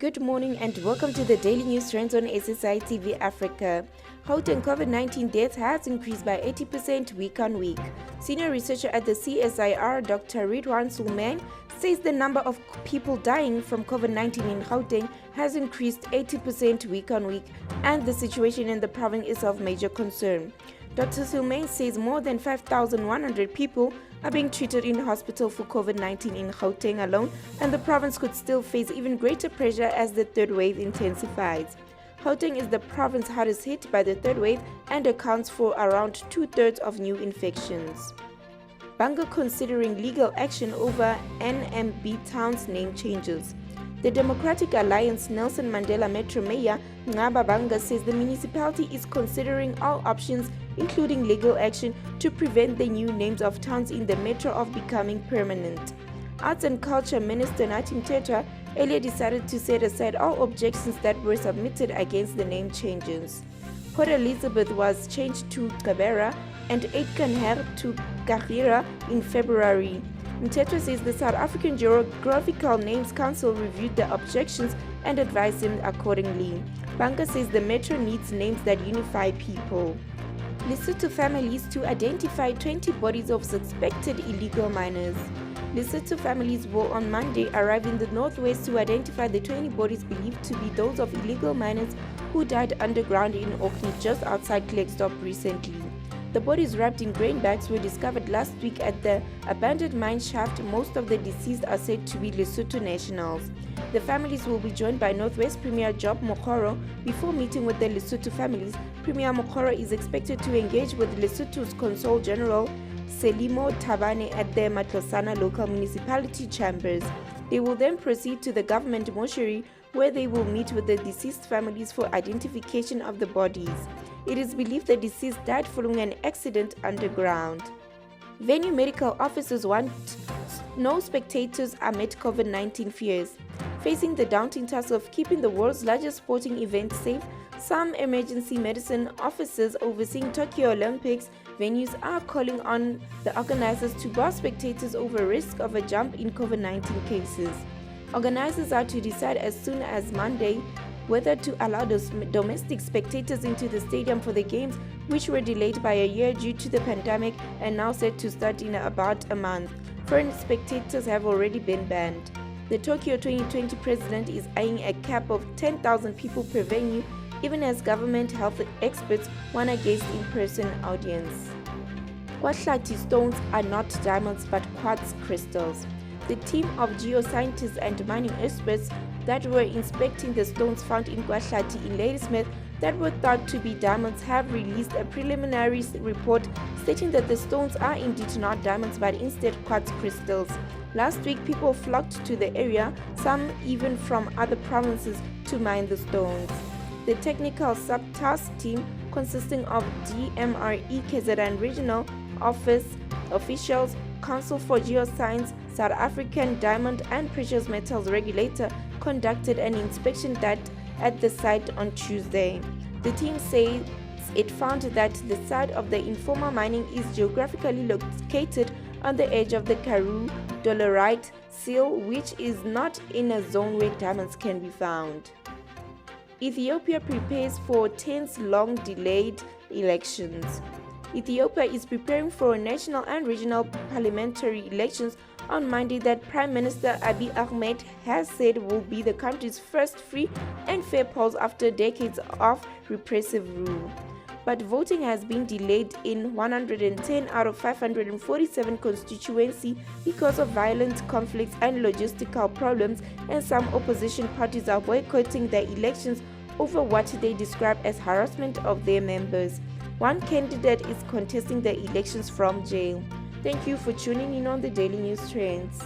Good morning and welcome to the Daily News Trends on SSiTV Africa. Gauteng COVID-19 deaths has increased by 80% week on week. Senior researcher at the CSIR, Dr. Ridwan Sulman, says the number of people dying from COVID-19 in Gauteng has increased 80% week on week, and the situation in the province is of major concern. Dr. Sulman says more than 5,100 people are being treated in hospital for COVID-19 in Gauteng alone, and the province could still face even greater pressure as the third wave intensifies. Gauteng is the province hardest hit by the third wave and accounts for around two-thirds of new infections. Banga considering legal action over NMB town's name changes. The Democratic Alliance Nelson Mandela Metro Mayor Ngaba Banga says the municipality is considering all options, including legal action, to prevent the new names of towns in the metro of becoming permanent. Arts and Culture Minister Natim Teta earlier decided to set aside all objections that were submitted against the name changes. Port Elizabeth was changed to Kabera and Eidgenher to Kahira in February. Mtetwa says the South African Geographical Names Council reviewed the objections and advised him accordingly. Banga says the metro needs names that unify people. Lesotho families to identify 20 bodies of suspected illegal miners. Lesotho families will on Monday arrive in the northwest to identify the 20 bodies believed to be those of illegal miners who died underground in Orkney just outside Klerksdorp recently. The bodies wrapped in grain bags were discovered last week at the abandoned mine shaft. Most of the deceased are said to be Lesotho nationals. The families will be joined by Northwest Premier Job Mokgoro. Before meeting with the Lesotho families, Premier Mokgoro is expected to engage with Lesotho's Consul General Selimo Tabane at the Matlosana local municipality chambers. They will then proceed to the government mortuary, where they will meet with the deceased families for identification of the bodies. It is believed the deceased died following an accident underground. Venue medical officers want no spectators amid COVID-19 fears. Facing the daunting task of keeping the world's largest sporting event safe, some emergency medicine officers overseeing Tokyo Olympics venues are calling on the organizers to bar spectators over risk of a jump in COVID-19 cases. Organizers are to decide as soon as Monday whether to allow those domestic spectators into the stadium for the games, which were delayed by a year due to the pandemic and now set to start in about a month. Foreign spectators have already been banned. The Tokyo 2020 president is eyeing a cap of 10,000 people per venue, even as government health experts warn against in-person audience. Watchlight stones are not diamonds but quartz crystals. The team of geoscientists and mining experts that were inspecting the stones found in Watchlight in Ladysmith that were thought to be diamonds have released a preliminary report stating that the stones are indeed not diamonds but instead quartz crystals. Last week, people flocked to the area, some even from other provinces, to mine the stones. The technical sub-task team, consisting of DMRE KZN Regional Office officials, Council for Geoscience, South African Diamond and Precious Metals Regulator, conducted an inspection at the site on Tuesday. The team says it found that the site of the informal mining is geographically located on the edge of the Karoo Dolerite Seal, which is not in a zone where diamonds can be found. Ethiopia prepares for tense, long-delayed elections. Ethiopia is preparing for national and regional parliamentary elections on Monday that Prime Minister Abiy Ahmed has said will be the country's first free and fair polls after decades of repressive rule. But voting has been delayed in 110 out of 547 constituencies because of violent conflicts and logistical problems, and some opposition parties are boycotting the elections over what they describe as harassment of their members. One candidate is contesting the elections from jail. Thank you for tuning in on the Daily News Trends.